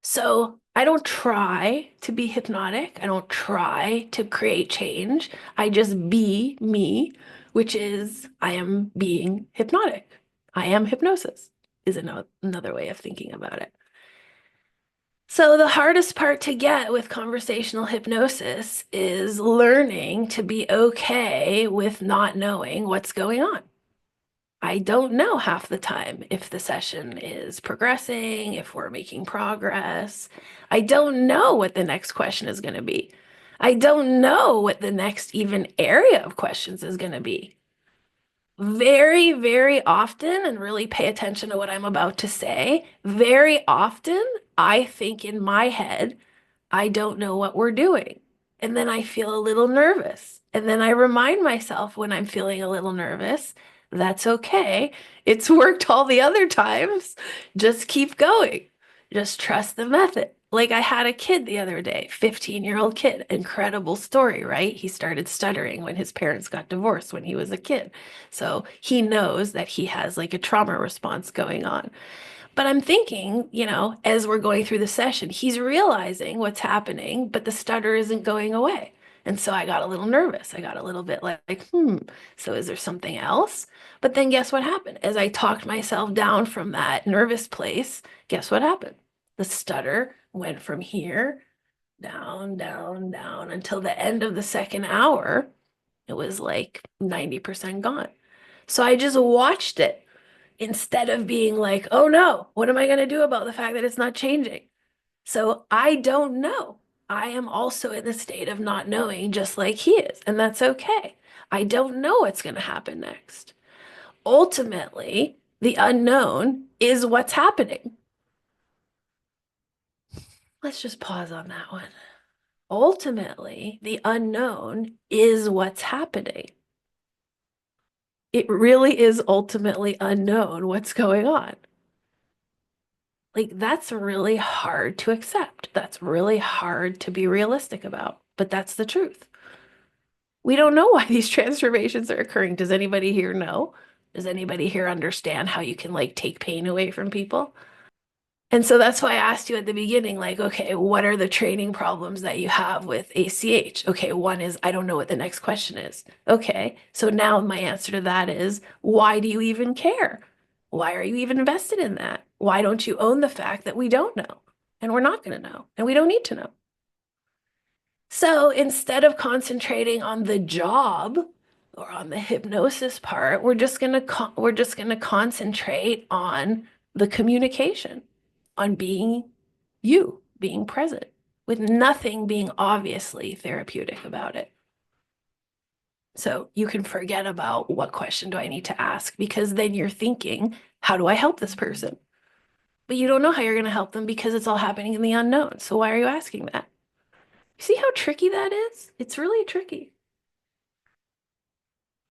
So I don't try to be hypnotic. I don't try to create change. I just be me, which is I am being hypnotic. I am hypnosis, is another way of thinking about it. So the hardest part to get with conversational hypnosis is learning to be okay with not knowing what's going on. I don't know half the time if the session is progressing, if we're making progress. I don't know what the next question is going to be. I don't know what the next even area of questions is going to be. Very, very often, and really pay attention to what I'm about to say, very often I think in my head, I don't know what we're doing. And then I feel a little nervous. And then I remind myself when I'm feeling a little nervous, that's okay. It's worked all the other times. Just keep going. Just trust the method. Like I had a kid the other day, 15-year-old kid. Incredible story, right? He started stuttering when his parents got divorced when he was a kid. So he knows that he has like a trauma response going on. But I'm thinking, as we're going through the session, he's realizing what's happening, but the stutter isn't going away. And so I got a little nervous. I got a little bit so is there something else? But then guess what happened? As I talked myself down from that nervous place, guess what happened? The stutter went from here down, down, down until the end of the second hour. It was like 90% gone. So I just watched it instead of being like, oh no, what am I going to do about the fact that it's not changing? So I don't know. I am also in the state of not knowing, just like he is, and that's okay. I don't know what's going to happen next. Ultimately, the unknown is what's happening. Let's just pause on that one. Ultimately, the unknown is what's happening. It really is ultimately unknown what's going on. Like, that's really hard to accept. That's really hard to be realistic about, but that's the truth. We don't know why these transformations are occurring. Does anybody here know? Does anybody here understand how you can like take pain away from people? And so that's why I asked you at the beginning, like, okay, what are the training problems that you have with ACH? Okay, one is I don't know what the next question is. Okay, so now my answer to that is why do you even care? Why are you even invested in that? Why don't you own the fact that we don't know and we're not going to know and we don't need to know? So instead of concentrating on the job or on the hypnosis part, we're just going to concentrate on the communication, on being you, being present, with nothing being obviously therapeutic about it. So you can forget about what question do I need to ask because then you're thinking, how do I help this person? But you don't know how you're going to help them because it's all happening in the unknown. So why are you asking that? See how tricky that is? It's really tricky.